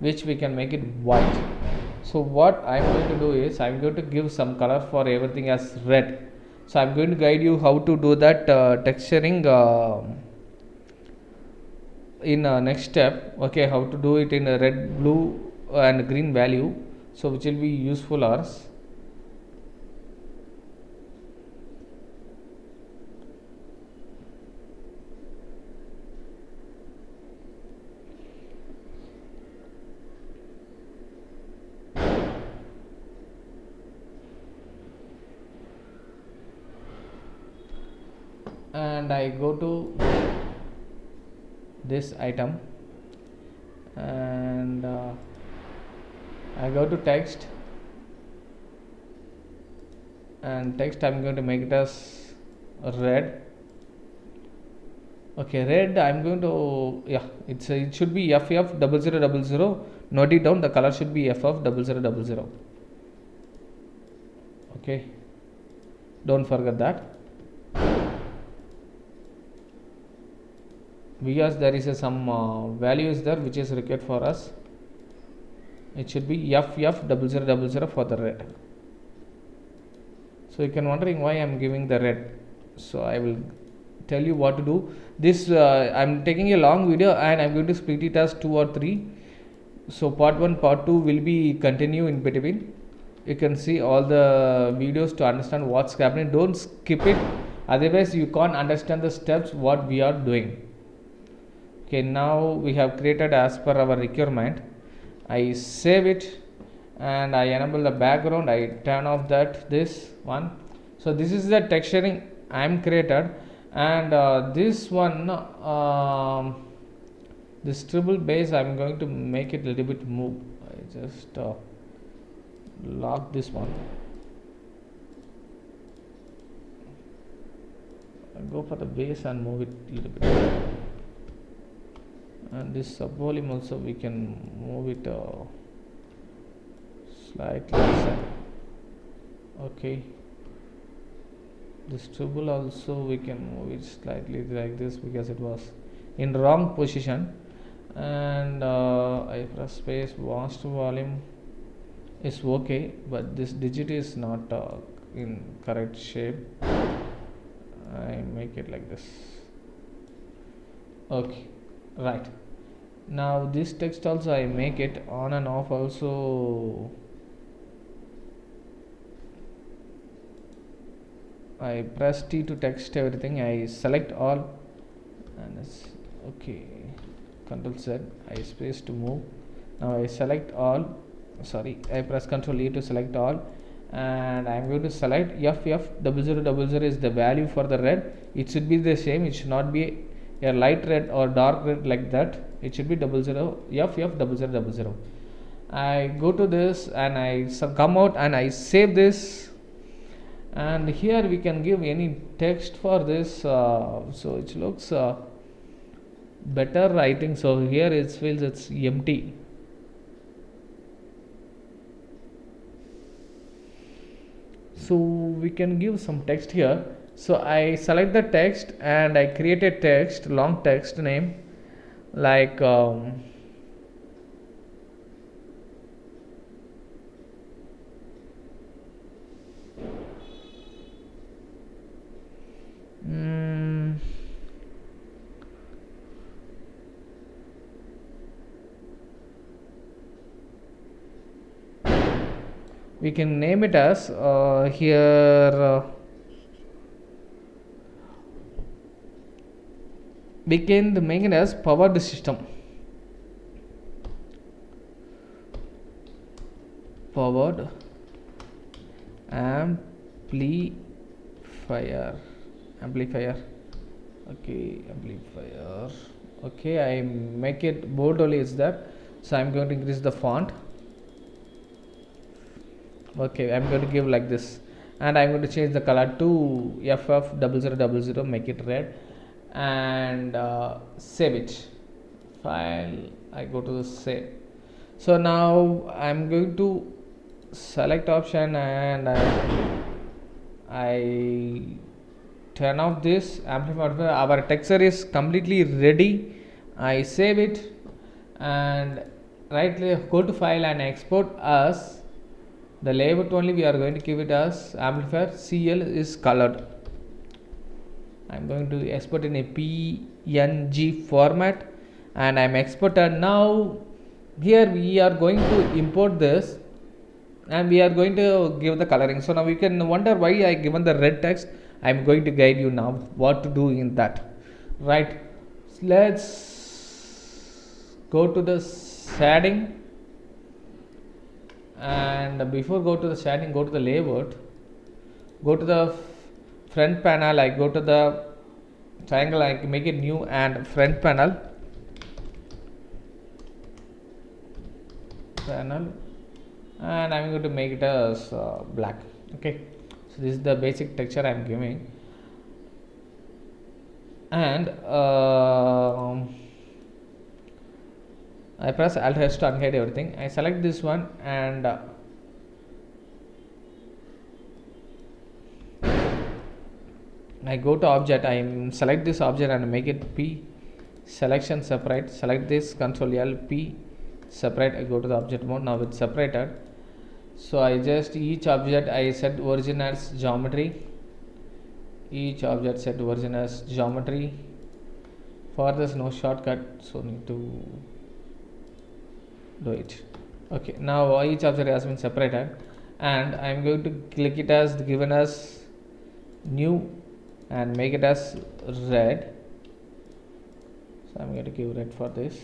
which we can make it white. So what I'm going to do is I'm going to give some color for everything as red. So I'm going to guide you how to do that texturing in next step. Okay, how to do it in a red, blue and green value, so which will be useful us. And I go to this item, and I go to text, and text I'm going to make it as red. Okay, red I'm going to, yeah, it should be FF0000. Note it down, the color should be FF0000. Okay, don't forget that, because there is some values there which is required for us. It should be FF0000 for the red. So you can wondering why I'm giving the red. So I will tell you what to do. This I'm taking a long video, and I'm going to split it as 2 or 3. So part 1, part 2 will be continue in between. You can see all the videos to understand what's happening. Don't skip it, otherwise you can't understand the steps what we are doing. Okay, now we have created as per our requirement. I save it, and I enable the background. I turn off this one. So this is the texturing I am created, and this one, this triple base, I'm going to make it a little bit move. I just lock this one. I go for the base and move it a little bit. And this subvolume also we can move it slightly inside. Okay, this treble also we can move it slightly like this, because it was in wrong position. And I press space, master volume is okay, but this digit is not in correct shape. I make it like this. Okay, right. Now this text also I make it on and off also. I press T to text everything. I select all, and it's okay. Control Z. I space to move. Now I select all. Sorry, I press Control E to select all, and I'm going to select FF0000 is the value for the red. It should be the same. It should not be a light red or dark red like that. It should be FF0000. I go to this, and I come out, and I save this. And here we can give any text for this, so it looks better, I think. So here it feels it's empty. So we can give some text here. So I select the text, and I create a text, long text name, like we can name it as here we can make it as powered system, powered amplifier. Okay, amplifier. Okay, I make it bold only is that. So I'm going to increase the font. Okay, I'm going to give like this, and I'm going to change the color to FF0000, make it red, and save it. File, I go to the save. So now I'm going to select option, and I turn off this amplifier. Our texture is completely ready. I save it, and right click, go to file and export as the layout only. We are going to give it as amplifier. CL is colored. I'm going to export in a PNG format, and I'm exported. Now here we are going to import this, and we are going to give the coloring. So now you can wonder why I given the red text. I'm going to guide you now what to do in that. Right, let's go to the shading, and before go to the shading, go to the layout, go to the front panel. I go to the triangle, I make it new and front panel, and I'm going to make it as black. Okay, so this is the basic texture I'm giving, and I press Alt H to unhide everything. I select this one, and I go to object. I select this object and make it P selection separate. Select this, Control L, P separate. I go to the object mode. Now it's separated. So I just each object I set origin as geometry. Each object set origin as geometry. For this no shortcut, so need to do it. Okay, now each object has been separated, and I am going to click it as given as new and make it as red. So I am going to give red for this,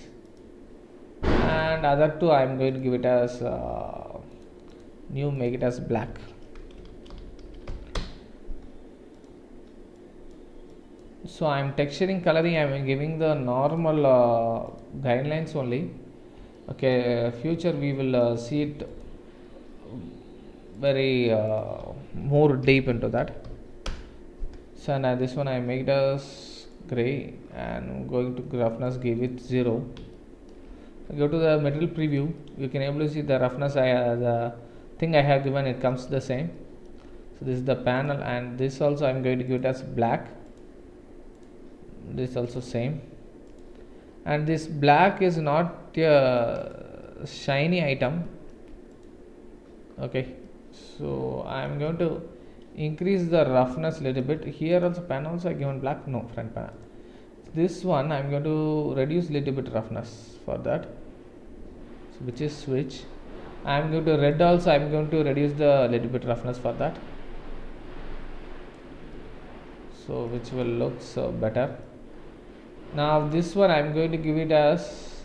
and other two I am going to give it as new, make it as black. So I am texturing coloring, I am giving the normal guidelines only. Okay, future we will see it very more deep into that. So now this one I make it as gray, and going to roughness, give it 0. Go to the material preview, you can able to see the roughness. The thing I have given, it comes the same. So this is the panel, and this also I am going to give it as black. This also same, and this black is not a shiny item. Okay, so I am going to increase the roughness a little bit. Here also panels are given black, no, front panel. This one I am going to reduce little bit roughness for that, so which is switch. I am going to red also, I am going to reduce the little bit roughness for that, so which will look so better. Now this one I am going to give it as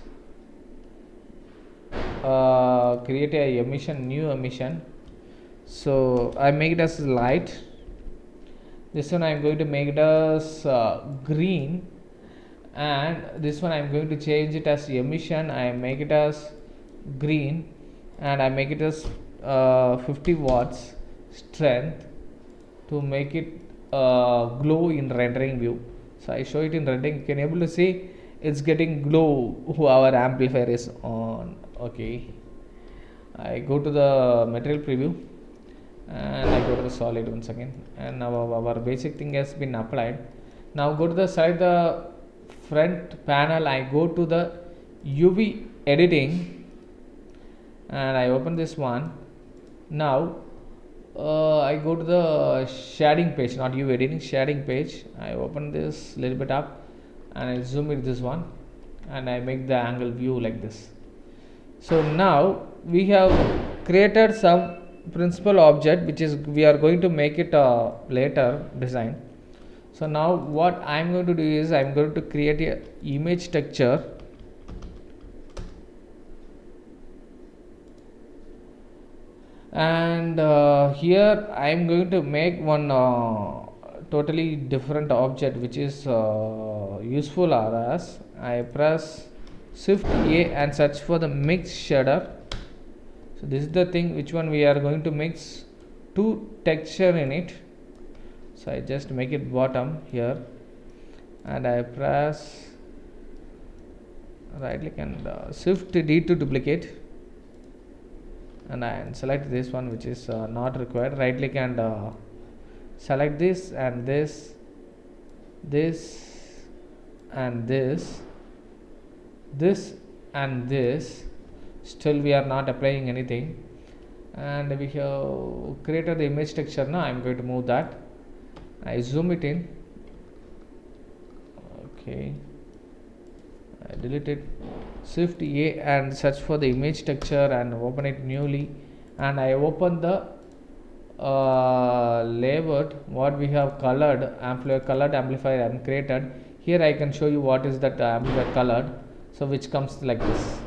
create a emission, new emission. So I make it as light. This one I am going to make it as green, and this one I am going to change it as emission. I make it as green, and I make it as 50 watts strength to make it glow in rendering view. So I show it in rendering, you can able to see it's getting glow our amplifier is on. Okay, I go to the material preview, and I go to the solid once again, and now our basic thing has been applied. Now go to the side, the front panel, I go to the UV editing, and I open this one. Now I go to the shading page, not UV editing, shading page. I open this little bit up, and I zoom it this one, and I make the angle view like this. So now we have created some principal object, which is we are going to make it later design. So now what I am going to do is I am going to create a image texture, and here I am going to make one totally different object, which is useful as I press Shift A and search for the mix shader. So this is the thing which one we are going to mix two texture in it. So I just make it bottom here, and I press right click and Shift D to duplicate, and I select this one which is not required. Right click and select this and this and this and this, still we are not applying anything. And we have created the image texture. Now I'm going to move that. I zoom it in. Okay, I delete it. Shift A and search for the image texture and open it newly. And I open the layout what we have colored amplifier and created. Here I can show you what is that amplifier colored, so which comes like this.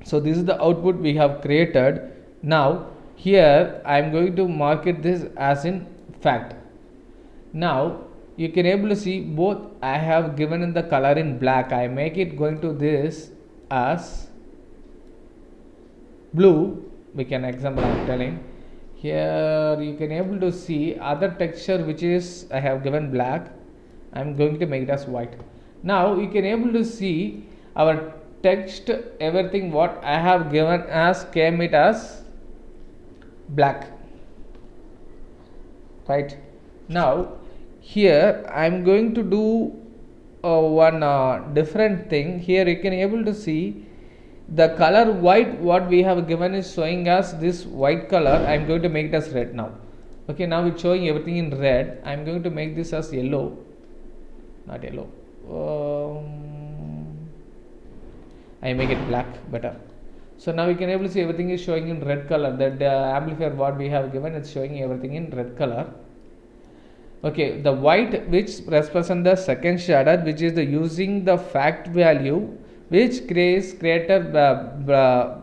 So this is the output we have created. Now here I am going to market this as in fact. Now you can able to see both I have given in the color in black. I make it going to this as blue. We can example I am telling. Here you can able to see other texture which is I have given black. I am going to make it as white. Now you can able to see our text, everything what I have given as came it as black, right? Now here I am going to do one different thing. Here you can able to see the color white what we have given is showing us this white color. I am going to make it as red now. Okay, now it's showing everything in red. I am going to make this as yellow, not yellow. I make it black better. So now we can able to see everything is showing in red color. That amplifier what we have given is showing everything in red color. Okay, the white which represent the second shader, which is the using the fact value which created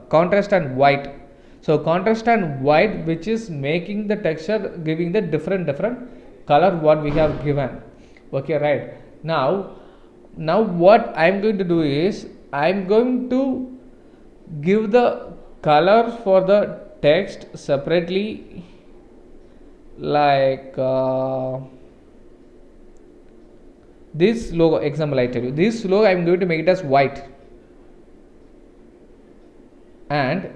contrast and white. So contrast and white which is making the texture giving the different color what we have given. Okay, right. Now what I am going to do is I am going to give the color for the text separately, like this logo example. I tell you this logo I am going to make it as white, and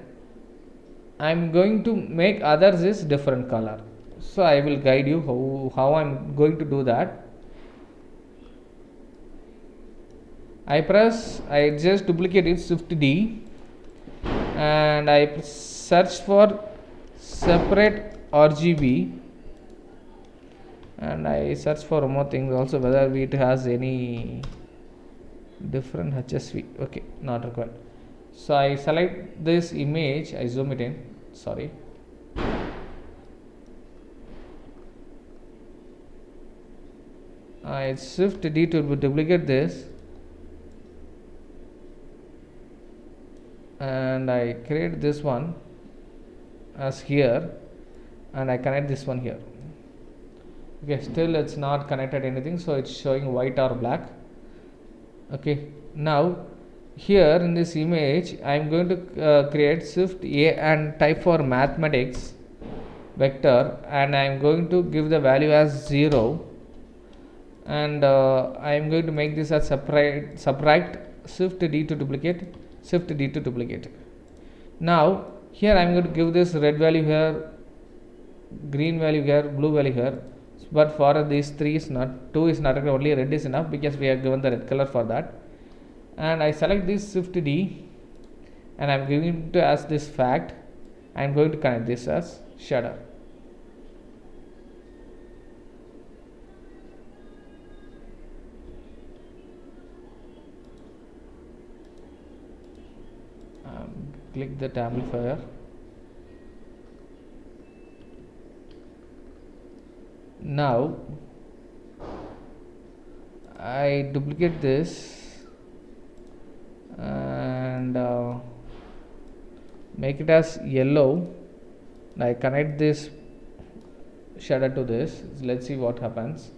I am going to make others is different color. So I will guide you how I am going to do that. I just duplicate it, Shift D, and I search for separate RGB, and I search for more things also, whether it has any different HSV. Okay, not required. So I select this image, I zoom it in, sorry. I Shift D to duplicate this, and I create this one as here, and I connect this one here. Okay, still it's not connected anything, so it's showing white or black. Okay, now here in this image I am going to create Shift A and type for mathematics vector, and I am going to give the value as 0, and I am going to make this as subtract Shift D to duplicate, Shift D to duplicate. Now here I am going to give this red value here, green value here, blue value here, but for these 3 is not, 2 is not, only red is enough because we have given the red color for that. And I select this Shift D, and I am giving to as this fact. I am going to connect this as shader. Click that amplifier. Now I duplicate this and make it as yellow. I connect this shader to this. Let's see what happens.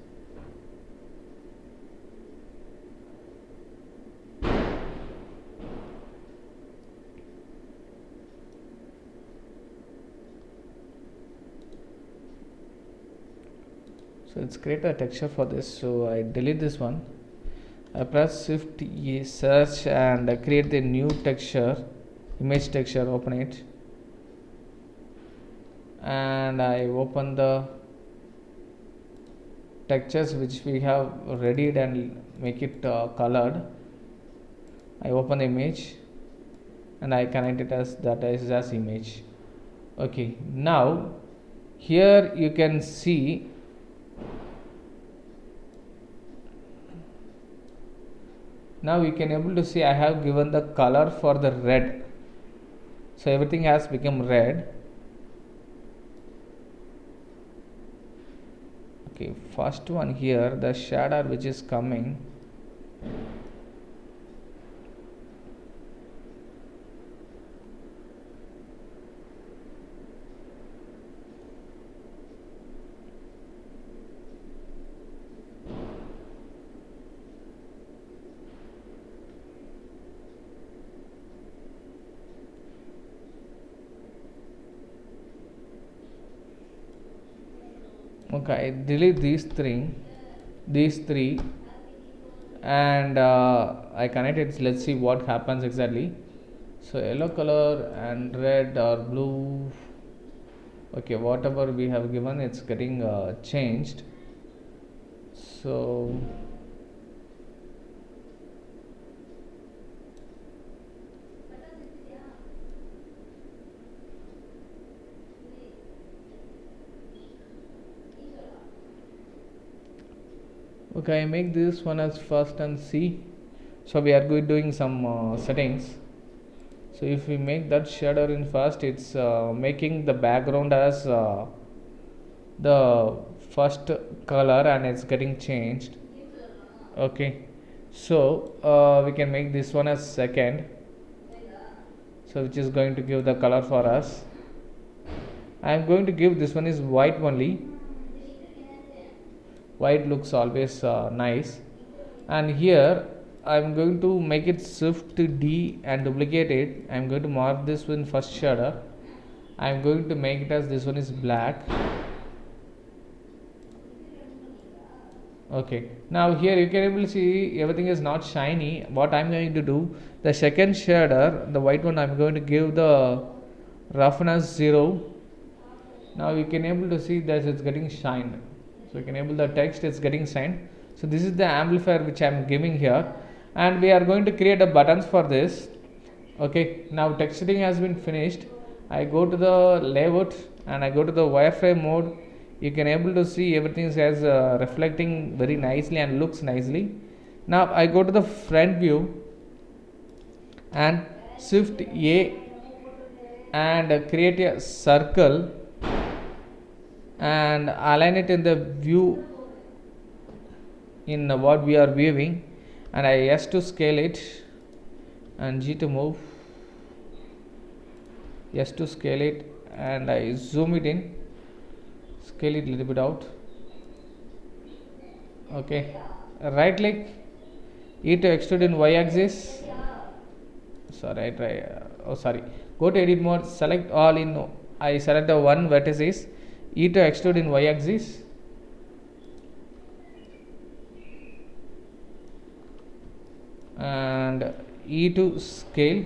So it's create a texture for this, so I delete this one. I press Shift E, search, and I create the new texture, image texture, open it, and I open the textures which we have readied and make it colored. I open the image and I connect it as that as image. Okay, now here you can see now you can able to see I have given the color for the red, so everything has become red. Okay, first one here, the shadow which is coming, okay, I delete these three and I connect it. Let's see what happens exactly. So yellow color and red or blue, okay, whatever we have given, it's getting changed. So okay, I make this one as first and C. So we are doing some settings. So if we make that shader in first, it's making the background as the first color and it's getting changed. Okay, so we can make this one as second, so which is going to give the color for us. I am going to give this one is white only. White looks always nice, and here I am going to make it shift D and duplicate it. I am going to mark this one first shader. I am going to make it as this one is black. Okay, now here you can able to see everything is not shiny. What I am going to do, the second shader, the white one, I am going to give the roughness 0. Now you can able to see that it's getting shined. So you can able the text is getting shined. So this is the amplifier which I am giving here, and we are going to create a buttons for this. Okay, now texturing has been finished. I go to the layout and I go to the wireframe mode. You can able to see everything is reflecting very nicely and looks nicely. Now I go to the front view and shift A and create a circle and align it in the view in what we are viewing, and I S to scale it and G to move, S to scale it, and I zoom it in, scale it a little bit out. Okay, right click, E to extrude in Y axis. Sorry, go to edit mode, select all in, I select the one vertices, E to extrude in Y axis, and E to scale,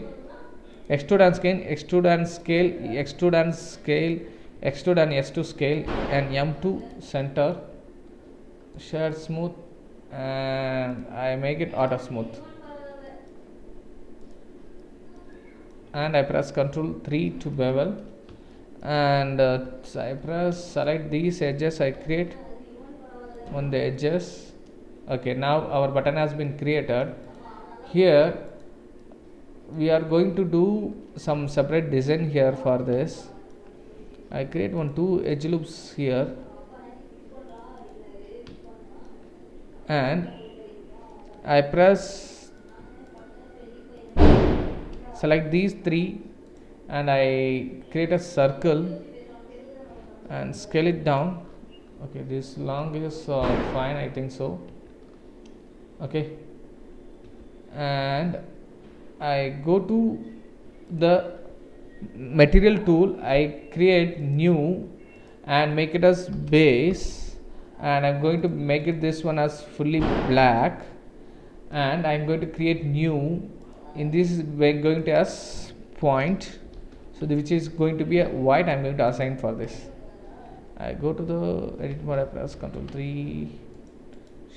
extrude and scale, extrude and scale, extrude and scale, extrude and S to scale, and M to center, shade smooth, and I make it auto smooth, and I press Ctrl 3 to bevel, and I press select these edges, I create on the edges. Okay, now our button has been created. Here we are going to do some separate design here. For this I create 2 edge loops here, and I press select these 3 and I create a circle and scale it down. Okay, this long is fine, I think so. Okay, and I go to the material tool, I create new and make it as base, and I'm going to make it this one as fully black, and I'm going to create new in this we're going to as point, so which is going to be a white. I'm going to assign for this. I go to the edit mode, I press Ctrl 3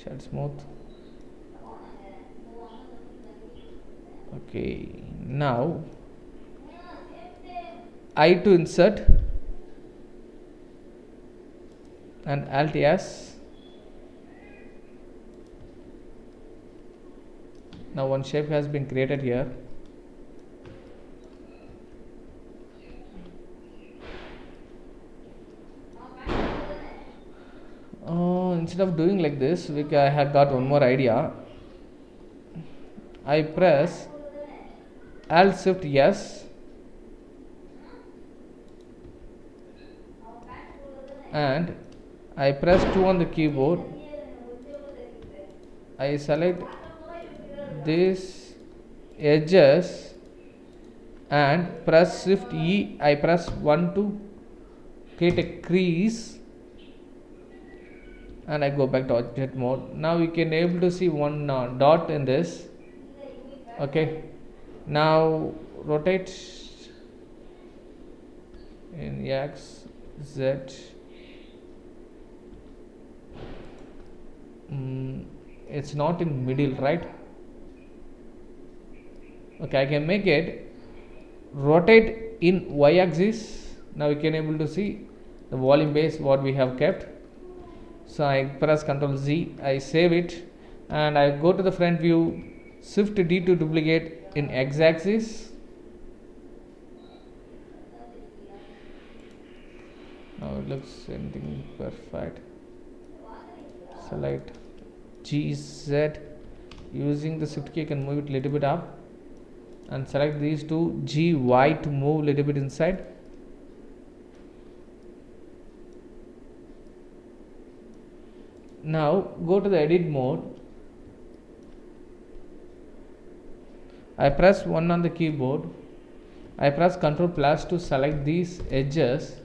shade smooth. Okay, now I to insert and Alt S. Now one shape has been created here. Instead of doing like this, I had got one more idea. I press Alt Shift S and I press 2 on the keyboard. I select these edges and press Shift E. I press 1 to create a crease and I go back to object mode. Now you can able to see one dot in this. Okay, now rotate in X, Z. It's not in middle, right? Okay, I can make it rotate in Y axis. Now you can able to see the volume base what we have kept. So I press Ctrl Z, I save it and I go to the front view, Shift D to duplicate in X axis. Now it looks anything perfect. Select GZ, using the Shift key I can move it a little bit up and select these two, GY to move a little bit inside. Now go to the edit mode. I press 1 on the keyboard. I press Ctrl plus to select these edges.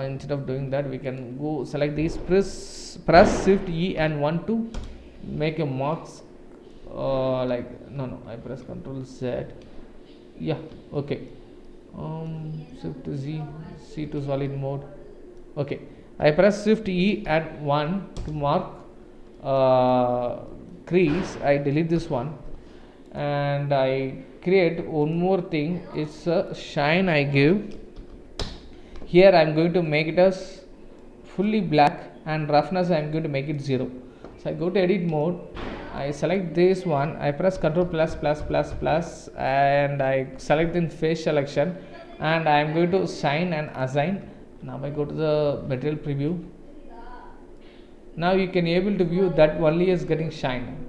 Instead of doing that, we can go select these, press Shift E and 1 to make a marks. Like no, I press Ctrl Z. Yeah, okay. Shift Z, C to solid mode. Okay, I press Shift E and 1 to mark crease. I delete this one and I create one more thing. It's a shine I give. Here I am going to make it as fully black and roughness I am going to make it 0. So I go to edit mode. I select this one. I press Ctrl plus and I select in face selection and I am going to shine and assign. Now I go to the material preview. Now you can able to view that only is getting shine.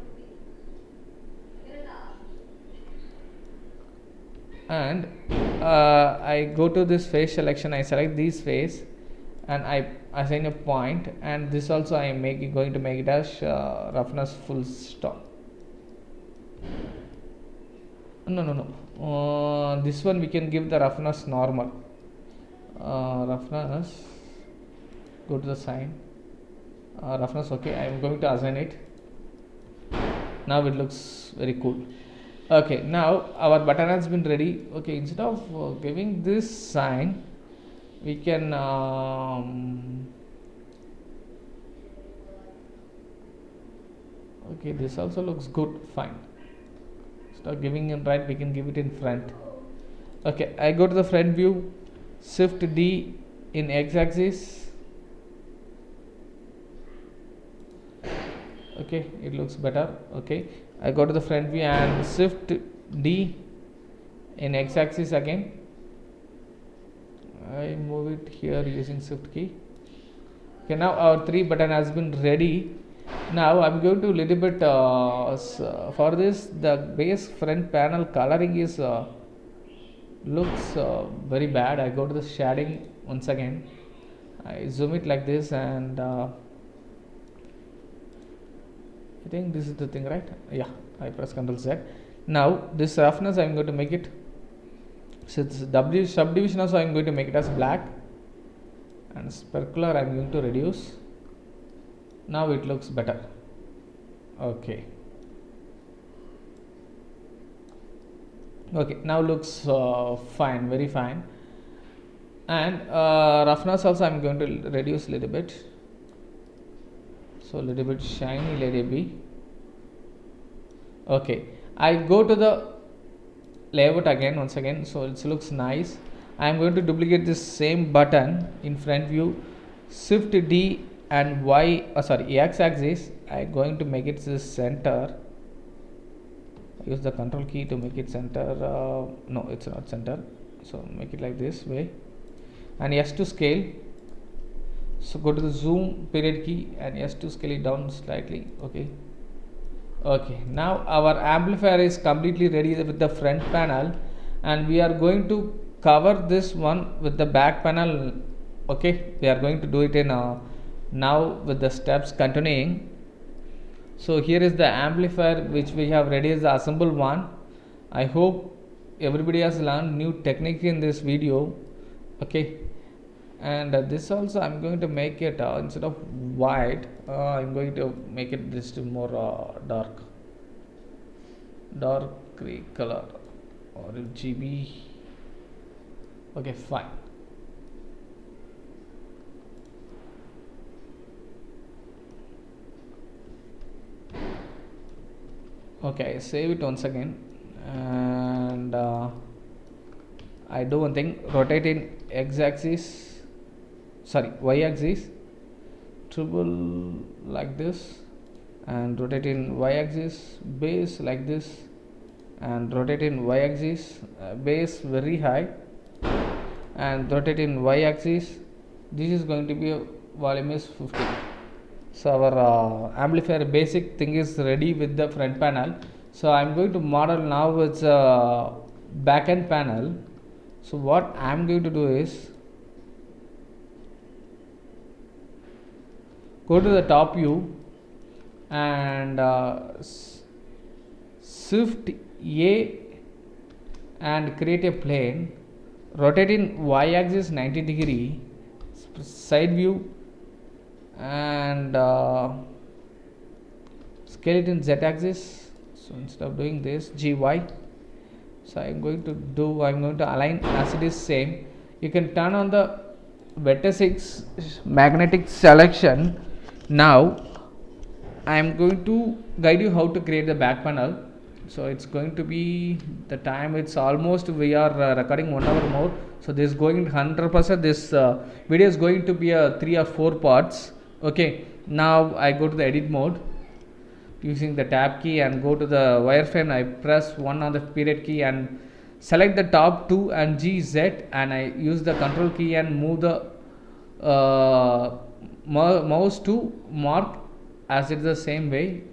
And I go to this face selection, I select this face and I assign a point, and this also I am going to make it as roughness full stop. No. This one we can give the roughness normal. Roughness, go to the sign, roughness. Okay, I am going to assign it. Now it looks very cool. Okay, now our button has been ready. Okay, instead of giving this sign, we can okay, this also looks good. Fine. Instead of giving in right, we can give it in front. Okay, I go to the front view, Shift D in X axis. Okay, it looks better. Okay, I go to the front view and Shift D in X axis again. I move it here using Shift key. Okay, now our 3 button has been ready. Now I'm going to little bit for this, the base front panel coloring is looks very bad. I go to the shading once again. I zoom it like this and I think this is the thing, right? Yeah, I press Ctrl Z. Now this roughness I am going to make it, so this subdivision also I am going to make it as black, and specular I am going to reduce. Now it looks better. Okay, now looks fine, very fine. And roughness also I am going to reduce a little bit. So little bit shiny, let it be. Okay, I go to the layout again once again, so it looks nice. I am going to duplicate this same button in front view, shift D and Y, X axis. I am going to make it the center. Use the control key to make it center. No, it's not center, so make it like this way, and yes to scale. So go to the zoom period key and yes to scale it down slightly. Okay, now our amplifier is completely ready with the front panel, and we are going to cover this one with the back panel. Okay, we are going to do it in now with the steps continuing. So here is the amplifier which we have ready as the assemble one. I hope everybody has learned new technique in this video. Okay, and this also I'm going to make it instead of white, I'm going to make it this more dark gray color or RGB. Okay, fine. Okay, save it once again, and I do one thing, rotate in y axis triple like this, and rotate in y axis base like this, and rotate in y axis base very high, and rotate in y axis. This is going to be a volume is 50. So our amplifier basic thing is ready with the front panel. So I'm going to model now with back end panel. So what I'm going to do is go to the top view and shift A and create a plane, rotate in y axis 90 degree, side view, and scale it in z axis. So instead of doing this gy, so I'm going to align as it is same. You can turn on the vertex magnetic selection. Now I am going to guide you how to create the back panel. So it's going to be the time, it's almost we are recording 1 hour more, so this is going 100%, this video is going to be 3 or 4 parts. Okay, now I go to the edit mode using the tab key and go to the wireframe. I press 1 on the period key and select the top 2 and GZ, and I use the control key and move the mouse to mark as it is the same way.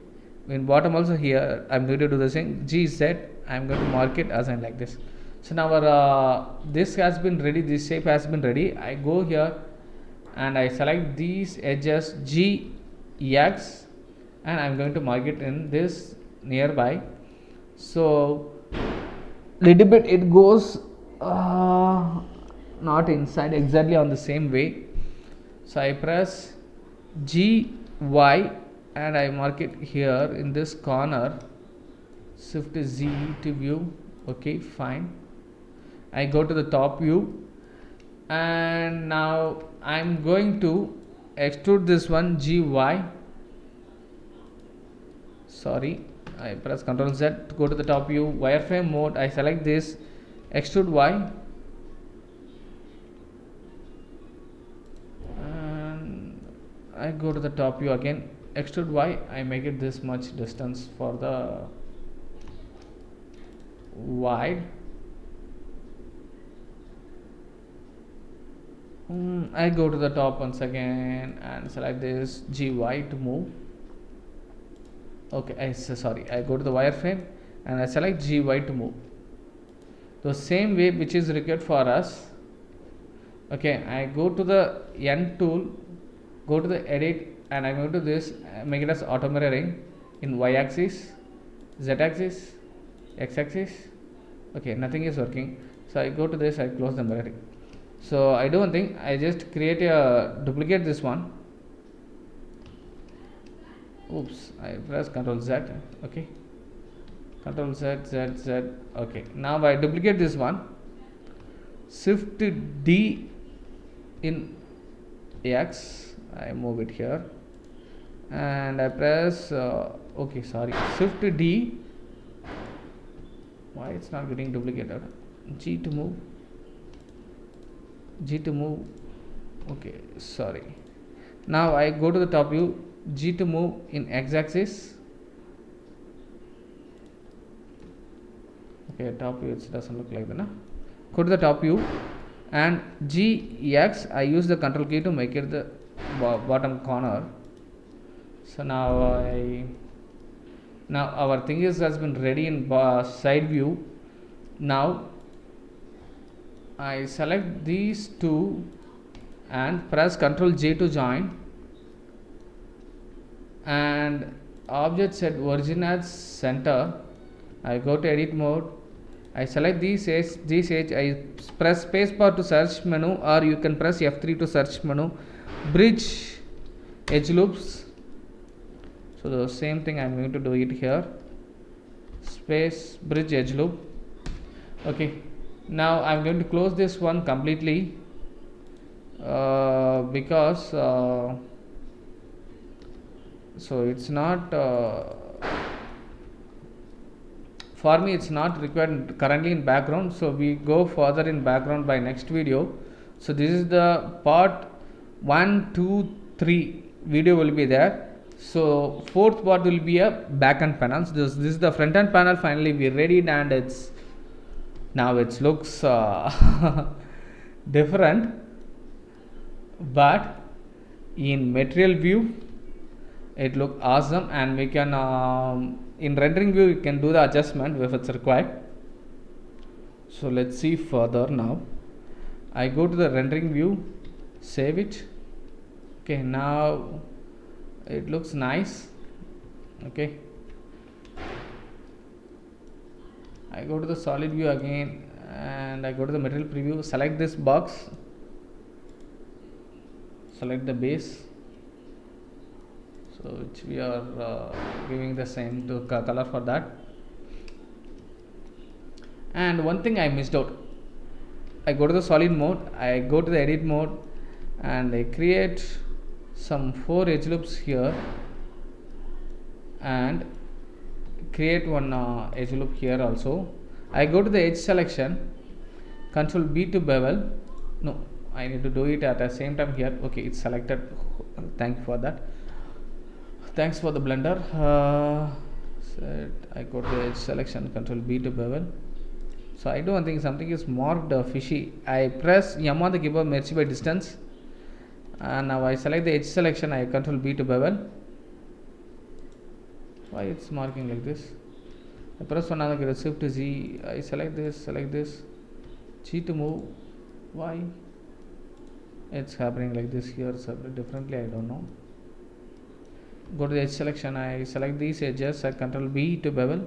In bottom also here I'm going to do the same GZ. I'm going to mark it as I like this. So now our this has been ready, this shape has been ready. I go here and I select these edges GX, and I'm going to mark it in this nearby. So little bit it goes not inside exactly on the same way. So I press GY and I mark it here in this corner, shift Z to view. Okay, fine. I go to the top view, and now I'm going to extrude this one GY. I press Ctrl Z to go to the top view, wireframe mode. I select this, extrude Y, and I go to the top view again, extrude Y. I make it this much distance for the wide. I go to the top once again and select this GY to move. Okay, I go to the wireframe and I select GY to move. The same way which is required for us. Okay, I go to the N tool, go to the edit, and I go to this, make it as auto mirroring in Y axis, Z axis, X axis. Okay, nothing is working. So I go to this, I close the mirroring. So I do one thing, I just duplicate this one. Oops, I press Ctrl Z. Okay, Ctrl Z. Okay, now I duplicate this one, shift D in X, I move it here. and I press okay, sorry, Shift D. Why it's not getting duplicated? G to move. G to move. Okay, sorry. Now I go to the top view. G to move in x-axis. Okay, top view it doesn't look like that. Na? Go to the top view and GX. I use the control key to make it the bottom corner. So now our thing has been ready in side view. Now I select these two and press Ctrl J to join, and object set origin as center. I go to edit mode. I select these edge. I press spacebar to search menu, or you can press F3 to search menu. Bridge edge loops. So the same thing I'm going to do it here. Space bridge edge loop. Okay. Now I'm going to close this one completely because so it's not for me it's not required currently in background, so we go further in background by next video. So this is the part 1, 2, 3 video will be there. So fourth part will be a backend panel. So this is the front end panel. Finally we readied, and it's now it looks different, but in material view it look awesome, and we can in rendering view you can do the adjustment if it's required. So let's see further. Now I go to the rendering view, save it. Okay, now it looks nice. Okay, I go to the solid view again, and I go to the material preview, select this box, select the base, so which we are giving the same to color for that. And one thing I missed out, I go to the solid mode, I go to the edit mode, and I create some 4 edge loops here, and create one edge loop here also. I go to the edge selection, Ctrl B to bevel. No, I need to do it at the same time here. Okay, it's selected. Thank you for that. Thanks for the blender. I go to the edge selection, Ctrl B to bevel. So I do one thing, something is marked fishy. I press M on the keyboard, merge by distance, and now I select the edge selection. I Ctrl B to bevel. Why it's marking like this? I press one other, Shift Z. I select this, G to move. Why it's happening like this here differently? I don't know. Go to the edge selection. I select these edges. I Ctrl B to bevel.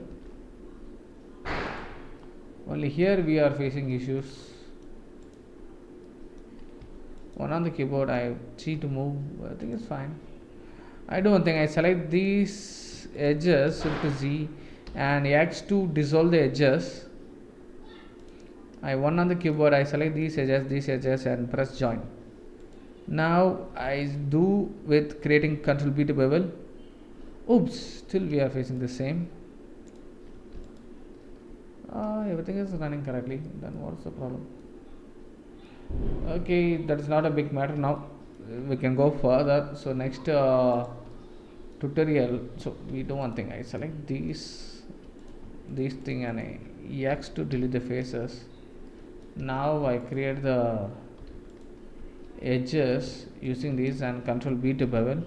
Only here we are facing issues. One on the keyboard. I G to move. I think it's fine. I do one thing. I select these edges, Shift Z, and X to dissolve the edges. I one on the keyboard. I select these edges, and press join. Now I do with creating Ctrl B to bevel. Oops, still we are facing the same. Everything is running correctly. Then what's the problem? Okay, that is not a big matter. Now we can go further. So next tutorial. So we do one thing. I select these thing, and I X to delete the faces. Now I create the edges using these, and Ctrl B to bevel.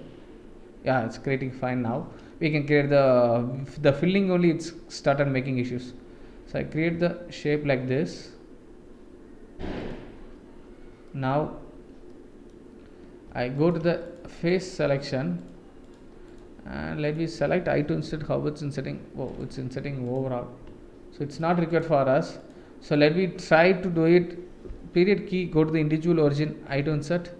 Yeah, it's creating fine. Now we can create the filling only. It's started making issues. So I create the shape like this. Now I go to the face selection, and let me select I2 instead. How it's inserting? Oh, it's inserting overall, so it's not required for us. So let me try to do it. Period key, go to the individual origin, I2 insert,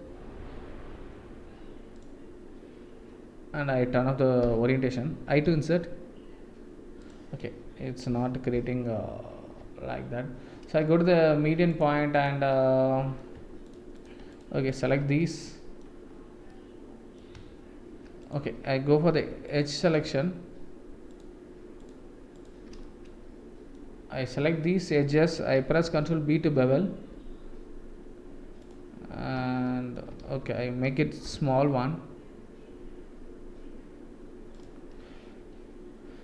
and I turn off the orientation, I2 insert. Okay, it's not creating like that. So I go to the median point, and okay, select these. Okay, I go for the edge selection. I select these edges, I press Ctrl B to bevel, and okay, I make it small one.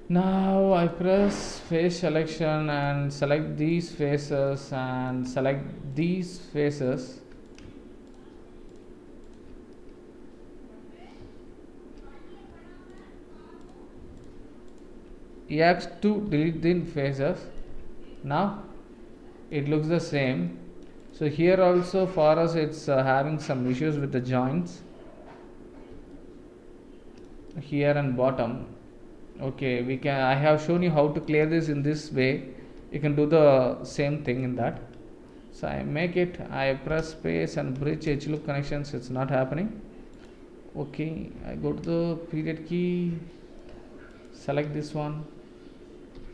Now I press face selection and select these faces and select these faces. EX to delete the faces. Now it looks the same. So here also for us it's having some issues with the joints here and bottom. Okay, we can, I have shown you how to clear this in this way. You can do the same thing in that. So I make it, I press space and bridge edge loop connections, it's not happening. Okay, I go to the period key, select this one,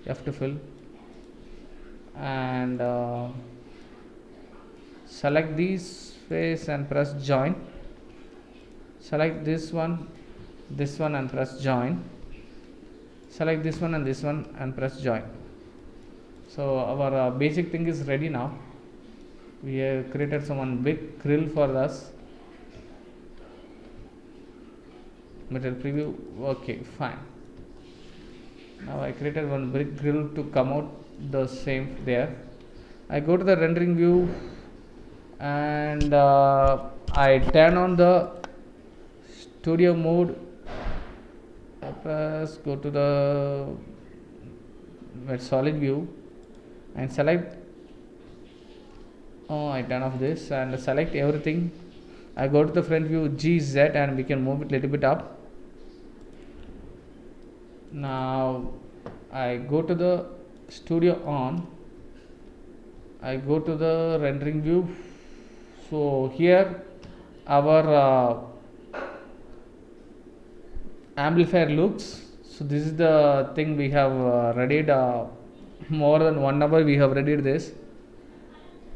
F to fill, and select these face and press join. Select this one and press join. Select this one and press join. So our basic thing is ready now. We have created some big grill for us. Material preview. Okay, fine. Now I created one brick grill to come out the same there. I go to the rendering view and I turn on the studio mode. I press go to the solid view and select. I turn off this and select everything. I go to the front view GZ and we can move it a little bit up. Now I go to the studio on. I go to the rendering view. So here our amplifier looks. So this is the thing we have readied. More than 1 hour we have readied this.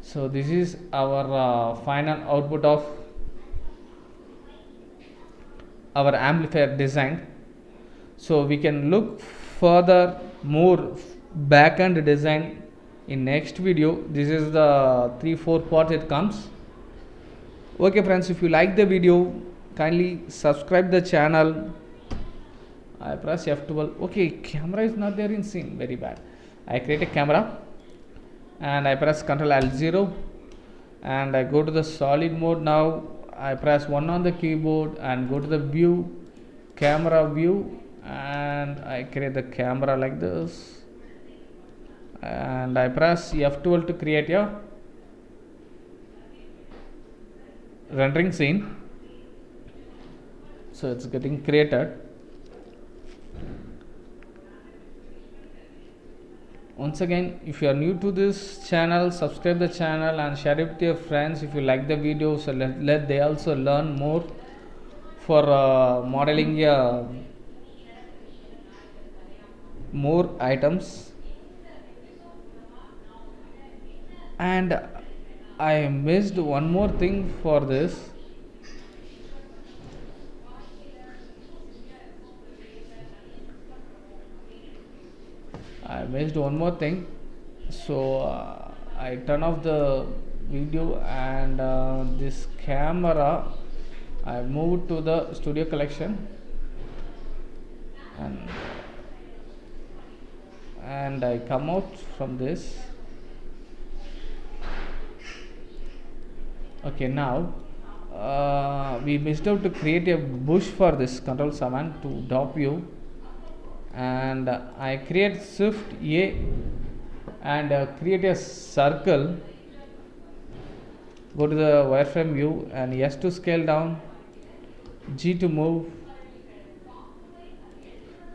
So this is our final output of our amplifier design. So we can look further more back-end design in next video. This is the 3-4 part it comes. Okay friends, if you like the video, kindly subscribe the channel. I press F12. Okay, camera is not there in scene, very bad. I create a camera and I press Ctrl Alt 0 and I go to the solid mode. Now I press 1 on the keyboard and go to the view, camera view, and I create the camera like this and I press F12 to create a rendering scene. So it's getting created. Once again, if you are new to this channel, subscribe the channel and share it with your friends if you like the video, so let they also learn more for modeling more items. And I missed one more thing for this. I missed one more thing. So I turn off the video and this camera I move to the studio collection and I come out from this. Okay, now we missed out to create a bush for this. Control 7 to top view and I create Shift A and create a circle. Go to the wireframe view and S to scale down, G to move.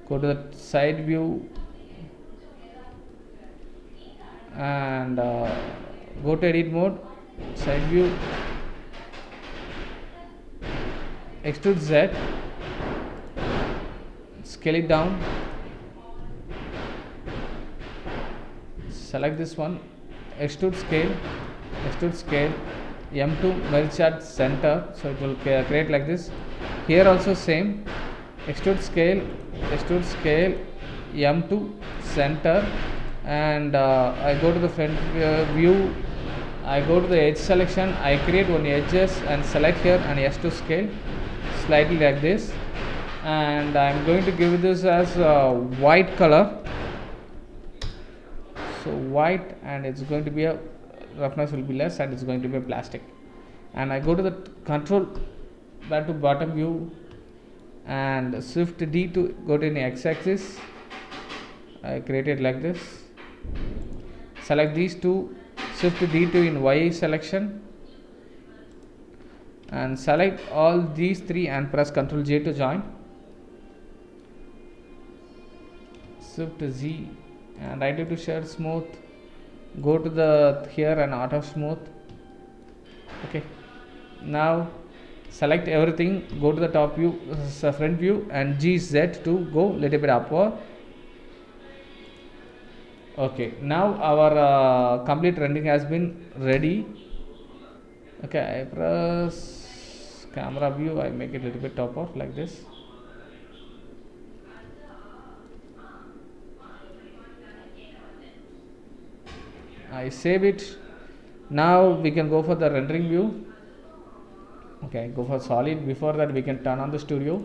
Go to the side view and go to edit mode, side view, extrude Z, scale it down, select this one, extrude scale, M2 merge at center, so it will create like this. Here also same, extrude scale M to center, and I go to the front view. I go to the edge selection, I create one edges and select here and S to scale slightly like this, and I'm going to give this as white color, so white, and it's going to be a roughness will be less and it's going to be a plastic. And I go to the control back to bottom view and shift D to go to the x-axis. I create it like this, select these two, shift D to in Y selection and select all these three and press Ctrl J to join, shift Z and right to shade smooth, go to the here and auto smooth. Okay, now select everything, go to the top view, front view, and GZ to go little bit upward. Okay, now our complete rendering has been ready. Okay, I press camera view, I make it a little bit top off like this. I save it. Now we can go for the rendering view. Okay, go for solid. Before that we can turn on the studio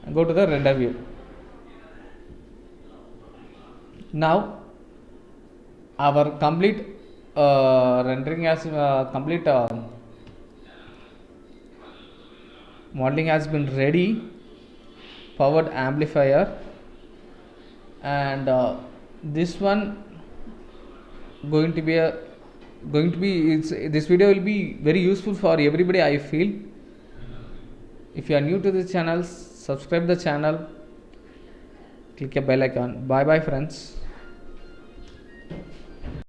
and go to the render view. Now our complete rendering has complete modeling has been ready, powered amplifier, and this one going to be this video will be very useful for everybody, I feel. If you are new to the channel, subscribe the channel, click a bell icon. Bye bye friends.